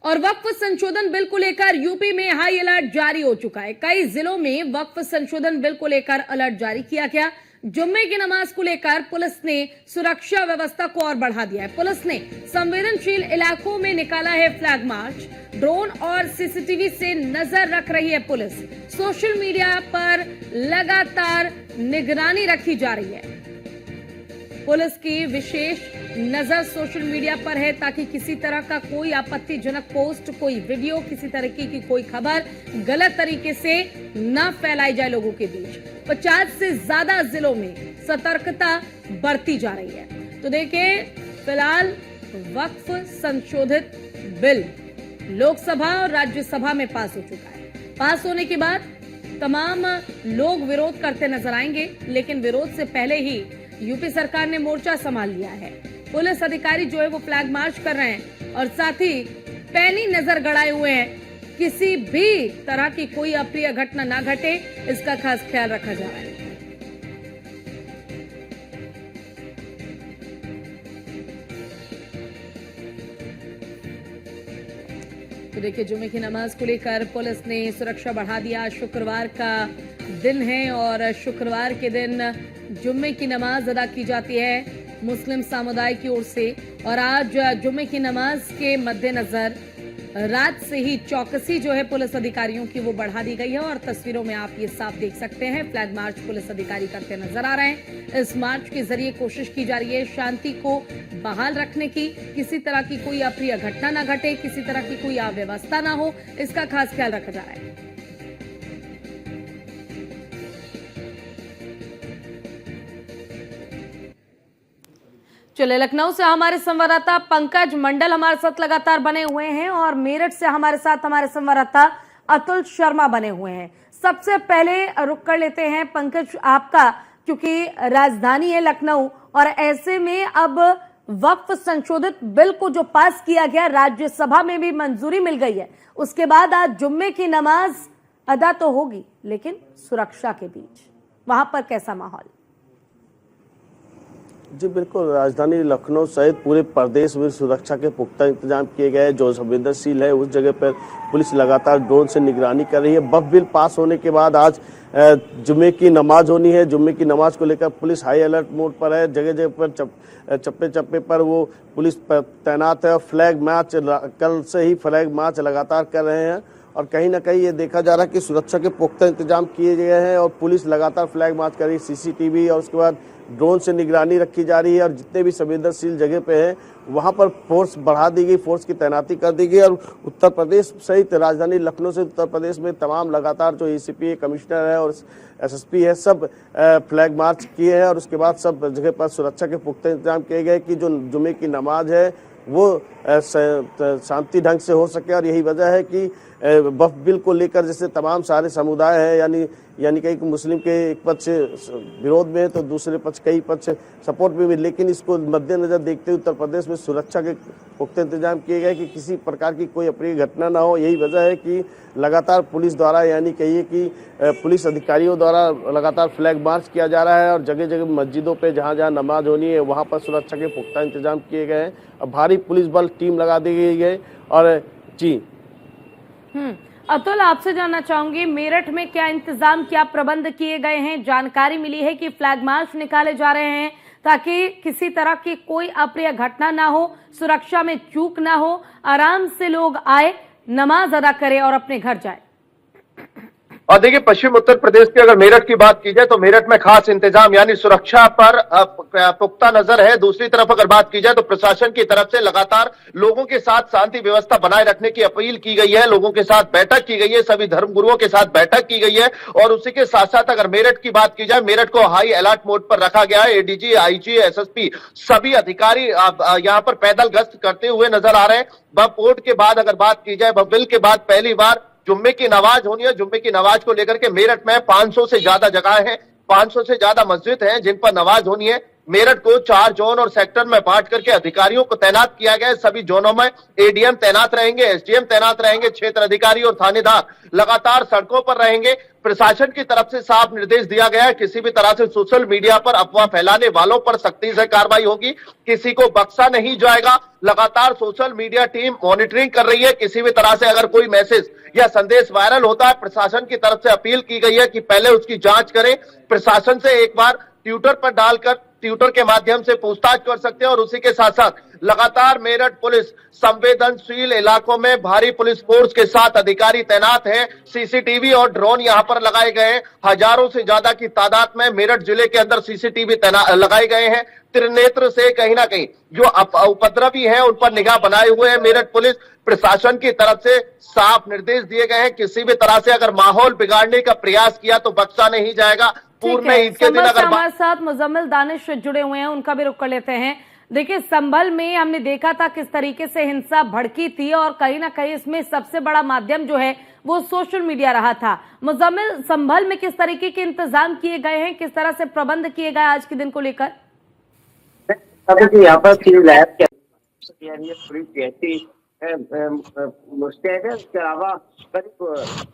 और वक्फ संशोधन बिल को लेकर यूपी में हाई अलर्ट जारी हो चुका है। कई जिलों में वक्फ संशोधन बिल को लेकर अलर्ट जारी किया गया। जुम्मे की नमाज को लेकर पुलिस ने सुरक्षा व्यवस्था को और बढ़ा दिया है। पुलिस ने संवेदनशील इलाकों में निकाला है फ्लैग मार्च। ड्रोन और सीसीटीवी से नजर रख रही है पुलिस। सोशल मीडिया पर लगातार निगरानी रखी जा रही है। पुलिस की विशेष नजर सोशल मीडिया पर है ताकि किसी तरह का कोई आपत्तिजनक पोस्ट, कोई वीडियो, किसी तरीके की कोई खबर गलत तरीके से न फैलाई जाए लोगों के बीच। 50 से ज्यादा जिलों में सतर्कता बरती जा रही है। तो देखिए, फिलहाल वक्फ संशोधित बिल लोकसभा और राज्यसभा में पास हो चुका है। पास होने के बाद तमाम लोग विरोध करते नजर आएंगे, लेकिन विरोध से पहले ही यूपी सरकार ने मोर्चा संभाल लिया है। पुलिस अधिकारी जो है वो फ्लैग मार्च कर रहे हैं और साथ ही पैनी नजर गड़ाए हुए हैं। किसी भी तरह की कोई अप्रिय घटना ना घटे, इसका खास ख्याल रखा जा रहा है। तो देखिए, जुम्मे की नमाज को लेकर पुलिस ने सुरक्षा बढ़ा दिया। शुक्रवार का दिन है और शुक्रवार के दिन जुम्मे की नमाज अदा की जाती है मुस्लिम समुदाय की ओर से। और आज जुम्मे की नमाज के मद्देनजर रात से ही चौकसी जो है पुलिस अधिकारियों की वो बढ़ा दी गई है। और तस्वीरों में आप ये साफ देख सकते हैं, फ्लैग मार्च पुलिस अधिकारी करते नजर आ रहे हैं। इस मार्च के जरिए कोशिश की जा रही है शांति को बहाल रखने की, किसी तरह की कोई अप्रिय घटना ना घटे, किसी तरह की कोई अव्यवस्था ना हो, इसका खास ख्याल रखा जा रहा है। चले, लखनऊ से हमारे संवाददाता पंकज मंडल हमारे साथ लगातार बने हुए हैं और मेरठ से हमारे साथ हमारे संवाददाता अतुल शर्मा बने हुए हैं। सबसे पहले रुक कर लेते हैं पंकज आपका, क्योंकि राजधानी है लखनऊ और ऐसे में अब वक्फ संशोधित बिल को जो पास किया गया, राज्यसभा में भी मंजूरी मिल गई है। उसके बाद आज जुम्मे की नमाज अदा तो होगी, लेकिन सुरक्षा के बीच वहां पर कैसा माहौल? जी बिल्कुल, राजधानी लखनऊ सहित पूरे प्रदेश में सुरक्षा के पुख्ता इंतजाम किए गए हैं। जो संवेदनशील है उस जगह पर पुलिस लगातार ड्रोन से निगरानी कर रही है। वक्फ बिल पास होने के बाद आज जुम्मे की नमाज होनी है। जुम्मे की नमाज को लेकर पुलिस हाई अलर्ट मोड पर है। जगह जगह पर चप्पे चप्पे पर वो पुलिस तैनात है। फ्लैग मार्च कल से ही फ्लैग मार्च लगातार कर रहे हैं और कहीं ना कहीं ये देखा जा रहा है कि सुरक्षा के पुख्ता इंतजाम किए गए हैं और पुलिस लगातार फ्लैग मार्च कर रही है। सीसीटीवी और उसके बाद ड्रोन से निगरानी रखी जा रही है और जितने भी संवेदनशील जगह पे है वहां पर फोर्स बढ़ा दी गई, फोर्स की तैनाती कर दी गई। और उत्तर प्रदेश सहित राजधानी लखनऊ से उत्तर प्रदेश में तमाम लगातार जो एसीपी कमिश्नर है और एसएसपी है सब फ्लैग मार्च किए हैं और उसके बाद सब जगह पर सुरक्षा के पुख्ता इंतजाम किए गए कि जो जुम्मे की नमाज है वो शांति ढंग से हो सके। और यही वजह है कि वक्फ बिल को लेकर जैसे तमाम सारे समुदाय है, यानी कई मुस्लिम के एक पक्ष विरोध में है तो दूसरे पक्ष कई पक्ष सपोर्ट में भी, लेकिन इसको मद्देनजर देखते हुए उत्तर प्रदेश में सुरक्षा के पुख्ता इंतजाम किए गए कि किसी प्रकार की कोई अप्रिय घटना ना हो। यही वजह है कि लगातार पुलिस द्वारा, यानी कहिए कि पुलिस अधिकारियों द्वारा लगातार फ्लैग मार्च किया जा रहा है और जगह जगह मस्जिदों पे जहाँ जहाँ नमाज होनी है वहाँ पर सुरक्षा के पुख्ता इंतजाम किए गए हैं और भारी पुलिस बल टीम लगा दी गई है। और जी अतुल, आपसे जानना चाहूंगी, मेरठ में क्या इंतजाम, क्या प्रबंध किए गए हैं? जानकारी मिली है कि फ्लैग मार्च निकाले जा रहे हैं ताकि किसी तरह की कोई अप्रिय घटना ना हो, सुरक्षा में चूक ना हो, आराम से लोग आए, नमाज अदा करें और अपने घर जाए। और देखिए, पश्चिम उत्तर प्रदेश की अगर मेरठ की बात की जाए तो मेरठ में खास इंतजाम यानी सुरक्षा पर पुख्ता नजर है। दूसरी तरफ अगर बात की जाए तो प्रशासन की तरफ से लगातार लोगों के साथ शांति व्यवस्था बनाए रखने की अपील की गई है। लोगों के साथ बैठक की गई है, सभी धर्मगुरुओं के साथ बैठक की गई है। और उसी के साथ साथ अगर मेरठ की बात की जाए, मेरठ को हाई अलर्ट मोड पर रखा गया है। एडीजी, आईजी, एसएसपी सभी अधिकारी यहाँ पर पैदल गश्त करते हुए नजर आ रहे हैं। वक्फ बोर्ड के बाद अगर बात की जाए, वक्फ बिल के बाद पहली बार जुम्मे की नमाज होनी है। जुम्मे की नमाज को लेकर के मेरठ में 500 से ज्यादा जगह हैं, 500 से ज्यादा मस्जिद हैं जिन पर नमाज होनी है। मेरठ को 4 जोन और सेक्टर में बांट करके अधिकारियों को तैनात किया गया है। सभी जोनों में एडीएम तैनात रहेंगे, एसडीएम तैनात रहेंगे, क्षेत्र अधिकारी और थानेदार लगातार सड़कों पर रहेंगे। प्रशासन की तरफ से साफ निर्देश दिया गया है, किसी भी तरह से सोशल मीडिया पर अफवाह फैलाने वालों पर सख्ती से कार्रवाई होगी, किसी को बख्शा नहीं जाएगा। लगातार सोशल मीडिया टीम मॉनिटरिंग कर रही है, किसी भी तरह से अगर कोई मैसेज या संदेश वायरल होता है, प्रशासन की तरफ से अपील की गई है कि पहले उसकी जांच करें। प्रशासन से एक बार ट्विटर पर डालकर ट्विटर के माध्यम से पूछताछ कर सकते हैं। और उसी के साथ साथ लगातार मेरठ पुलिस संवेदनशील इलाकों में भारी पुलिस फोर्स के साथ अधिकारी तैनात हैं। सीसीटीवी और ड्रोन यहां पर लगाए गए हैं। हजारों से ज्यादा की तादाद में मेरठ जिले के अंदर सीसीटीवी लगाए गए हैं। त्रिनेत्र से कहीं ना कहीं जो उपद्रवी हैं उन पर निगाह बनाए हुए हैं मेरठ पुलिस। प्रशासन की तरफ से साफ निर्देश दिए गए हैं, किसी भी तरह से अगर माहौल बिगाड़ने का प्रयास किया तो बख्शा नहीं जाएगा। पूर्ण ईद के दिन अगर हमारे साथ मुजम्मिल दानिश जुड़े हुए हैं, उनका भी रुख कर लेते हैं। देखिए, संभल में हमने देखा था किस तरीके से हिंसा भड़की थी और कहीं ना कहीं इसमें सबसे बड़ा माध्यम जो है वो सोशल मीडिया रहा था। मुजम्मिल, संभल में किस तरीके के इंतजाम किए गए हैं, किस तरह से प्रबंध किए गए आज के दिन को लेकर? यहाँ पर लैब पुलिस जैसी मुस्तैद है। उसके अलावा करीब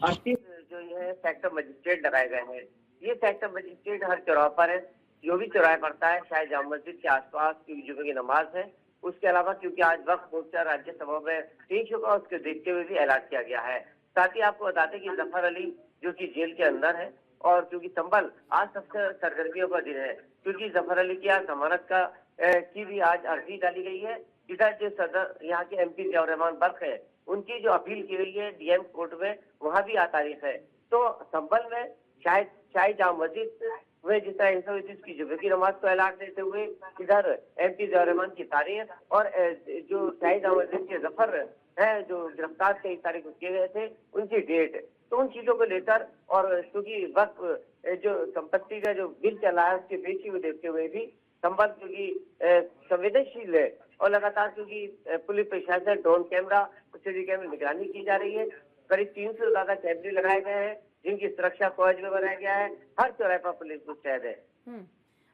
80 जो है सेक्टर मजिस्ट्रेट लगाए गए हैं। ये सेक्टर मजिस्ट्रेट हर चौराहे पर है, जो भी चौराहे पड़ता है, शायद जामा मस्जिद के आसपास क्योंकि जुमे की नमाज है। उसके अलावा क्योंकि आज वक्त मोर्चा राज्यसभा में पेश होगा, उसके देखते हुए भी ऐलान किया गया है। साथ ही आपको बताते कि जफर अली जो कि जेल के अंदर है, और क्योंकि संभल आज सबसे सरगर्मियों का दिन है, क्योंकि जफर अली की आज जमानत की भी आज अर्जी डाली गई है। इधर जो सदर यहाँ के एमपी जियाउर रहमान बल्ख है, उनकी जो अपील की गई है डीएम कोर्ट में, वहां भी आज तारीख है। तो संभल में शायद जामा मस्जिद में जिस तरह हिंसा हुई थी उसकी जुमे की नमाज को ऐलान देते हुए इधर एमपी जियाउर रहमान की तारीख और जो शाही जामा मस्जिद के जफर है जो गिरफ्तार 23 तारीख को किए गए थे, उनकी डेट, तो उन चीजों को लेकर और क्योंकि वक्त जो संपत्ति का जो बिल चला है उसके पेशी को देखते हुए भी संभल क्योंकि संवेदनशील है और लगातार क्योंकि पुलिस प्रशासन ड्रोन कैमरा, सीसीटीवी कैमरा निगरानी की जा रही है। करीब 300 से ज्यादा कैमरे लगाए गए हैं जिनकी सुरक्षा फौज में बनाया गया है। हर चौराहे पर पुलिस मुस्तैद है।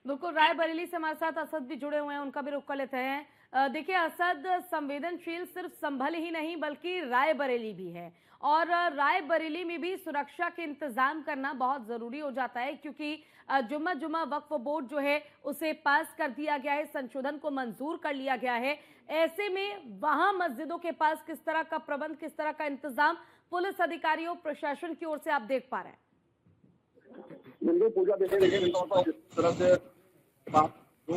बिल्कुल, रायबरेली से हमारे साथ असद भी जुड़े हुए हैं, उनका भी रुख कर लेते हैं। देखिए असद, संवेदनशील सिर्फ संभल ही नहीं बल्कि रायबरेली भी है और रायबरेली में भी सुरक्षा के इंतजाम करना बहुत जरूरी हो जाता है क्योंकि जुम्मा वक्फ बोर्ड जो है उसे पास कर दिया गया है, संशोधन को मंजूर कर लिया गया है। ऐसे में वहां मस्जिदों के पास किस तरह का प्रबंध, किस तरह का इंतजाम पुलिस अधिकारियों प्रशासन की ओर से आप देख पा रहे हैं? पूजा जिस तरह से जो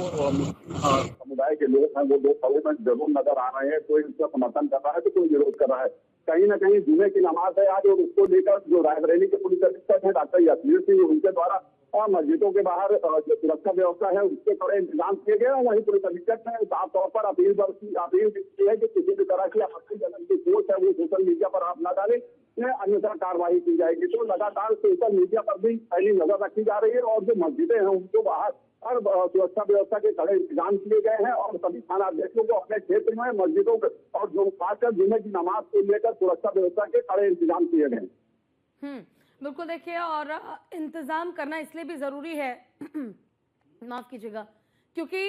समुदाय के लोग हैं वो दो पड़ों में जरूर नजर आ रहे हैं। कोई इसका समर्थन कर रहा है तो कोई विरोध कर रहा है। कहीं ना कहीं जुमे की नमाज है आज और उसको लेकर जो रायबरेली के पुलिस अधीक्षक है डॉक्टर यशवीर सिंह, उनके द्वारा मस्जिदों के बाहर जो सुरक्षा व्यवस्था है उसके कड़े इंतजाम किए गए। वहीं पुलिस अधीक्षक ने साफ तौर पर अपील की है कि किसी भी तरह की आपत्तिजनक की पोस्ट है वो सोशल मीडिया पर आप न डालें, अन्यथा कार्रवाई की जाएगी। तो लगातार सोशल मीडिया पर भी पहली नजर रखी जा रही है और जो मस्जिदें हैं उनको बाहर और सुरक्षा व्यवस्था के कड़े इंतजाम किए गए हैं और सभी थानाध्यक्षों को अपने क्षेत्र में मस्जिदों और जो खासकर जुमे की नमाज को लेकर सुरक्षा व्यवस्था के कड़े इंतजाम किए गए। बिल्कुल, देखिए और इंतजाम करना इसलिए भी जरूरी है माफ कीजिएगा क्योंकि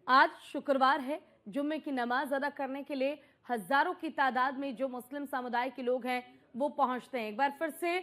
आज शुक्रवार है, जुम्मे की नमाज अदा करने के लिए हजारों की तादाद में जो मुस्लिम समुदाय के लोग हैं वो पहुंचते हैं। एक बार फिर से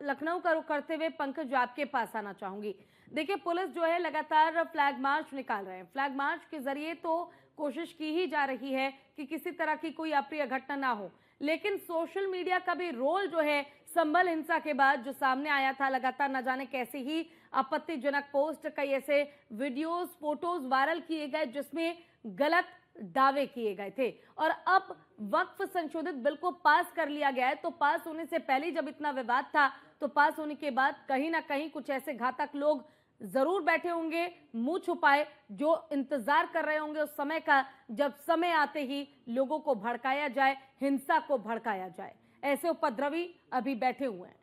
लखनऊ का रुख करते हुए पंकज आपके पास आना चाहूंगी। देखिए, पुलिस जो है लगातार फ्लैग मार्च निकाल रहे हैं। फ्लैग मार्च के जरिए तो कोशिश की ही जा रही है कि किसी तरह की कोई अप्रिय घटना ना हो, लेकिन सोशल मीडिया का भी रोल जो है संभल हिंसा के बाद जो सामने आया था, लगातार न जाने कैसे ही आपत्तिजनक पोस्ट, कई ऐसे वीडियोस, फोटोज वायरल किए गए जिसमें गलत दावे किए गए थे। और अब वक्फ संशोधित बिल को पास कर लिया गया है, तो पास होने से पहले जब इतना विवाद था तो पास होने के बाद कहीं ना कहीं कुछ ऐसे घातक लोग जरूर बैठे होंगे मुंह छुपाए, जो इंतजार कर रहे होंगे उस समय का जब समय आते ही लोगों को भड़काया जाए, हिंसा को भड़काया जाए। ऐसे उपद्रवी अभी बैठे हुए हैं।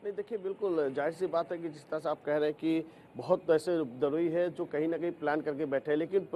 नहीं देखिए, बिल्कुल जाहिर सी बात है कि जिस तरह से आप कह रहे हैं कि बहुत ऐसे दरोई है जो कहीं ना कहीं प्लान करके बैठे हैं, लेकिन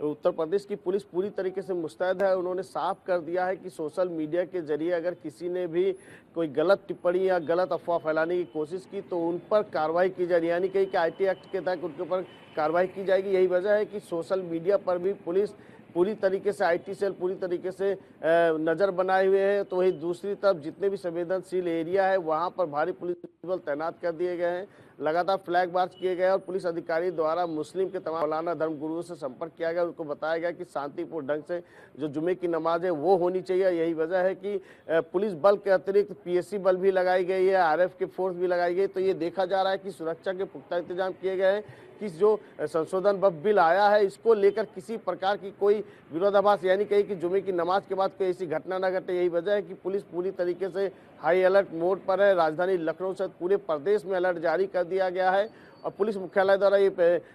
उत्तर प्रदेश की पुलिस पूरी तरीके से मुस्तैद है। उन्होंने साफ कर दिया है कि सोशल मीडिया के जरिए अगर किसी ने भी कोई गलत टिप्पणी या गलत अफवाह फैलाने की कोशिश की तो उन पर कार्रवाई की जाएगी, यानी कहीं कि IT एक्ट के तहत उनके ऊपर कार्रवाई की जाएगी। यही वजह है कि सोशल मीडिया पर भी पुलिस पूरी तरीके से IT सेल पूरी तरीके से नज़र बनाए हुए है। तो वही दूसरी तरफ जितने भी संवेदनशील एरिया है वहाँ पर भारी पुलिस बल तैनात कर दिए गए हैं, लगातार फ्लैग मार्च किए गए और पुलिस अधिकारी द्वारा मुस्लिम के तमाम मौलाना धर्म गुरुओं से संपर्क किया गया। उनको बताया गया कि शांतिपूर्ण ढंग से जो जुमे की नमाज है वो होनी चाहिए। यही वजह है कि पुलिस बल के अतिरिक्त PSC बल भी लगाई गई है, RF की फोर्स भी लगाई गई। तो ये देखा जा रहा है कि सुरक्षा के पुख्ता इंतजाम किए गए हैं कि जो संशोधन बिल आया है इसको लेकर किसी प्रकार की कोई विरोधाभास, यानी कहीं कि जुमे की नमाज के बाद कोई ऐसी घटना न घटे। यही वजह है कि पुलिस पूरी तरीके से हाई अलर्ट मोड पर है। राजधानी लखनऊ सहित पूरे प्रदेश में अलर्ट जारी कर दिया गया है और पुलिस मुख्यालय द्वारा ये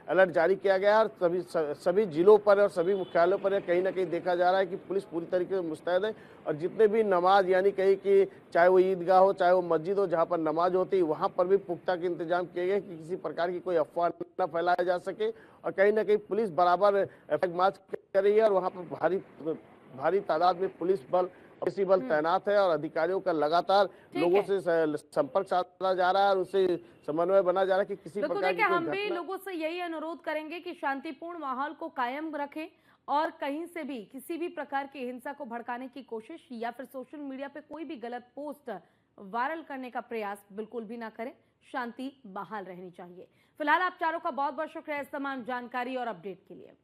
अलर्ट जारी किया गया है। और सभी जिलों पर और सभी मुख्यालयों पर कहीं ना कहीं देखा जा रहा है कि पुलिस पूरी तरीके से मुस्तैद है और जितने भी नमाज, यानी कहीं कि चाहे वो ईदगाह हो चाहे वो मस्जिद हो, जहाँ पर नमाज होती है वहाँ पर भी पुख्ता के इंतजाम किए गए कि किसी प्रकार की कोई अफवाह न फैलाया जा सके। और कहीं ना कहीं पुलिस बराबर फ्लैग मार्च कर रही है और वहाँ पर भारी तादाद में पुलिस बल PSC बल तैनात है और अधिकारियों का लगातार लोगों से संपर्क साधा जा रहा है और उससे समन्वय बना जा रहा है कि किसी बिल्कुल। प्रकार की देखिए, कोई हम भी घटना। लोगों से यही अनुरोध करेंगे कि शांतिपूर्ण माहौल को कायम रखें और कहीं से भी किसी भी प्रकार की हिंसा को भड़काने की कोशिश या फिर सोशल मीडिया पे कोई भी गलत पोस्ट वायरल करने का प्रयास बिल्कुल भी ना करें। शांति बहाल रहनी चाहिए। फिलहाल आप चारों का बहुत बहुत शुक्रिया इस तमाम जानकारी और अपडेट के लिए।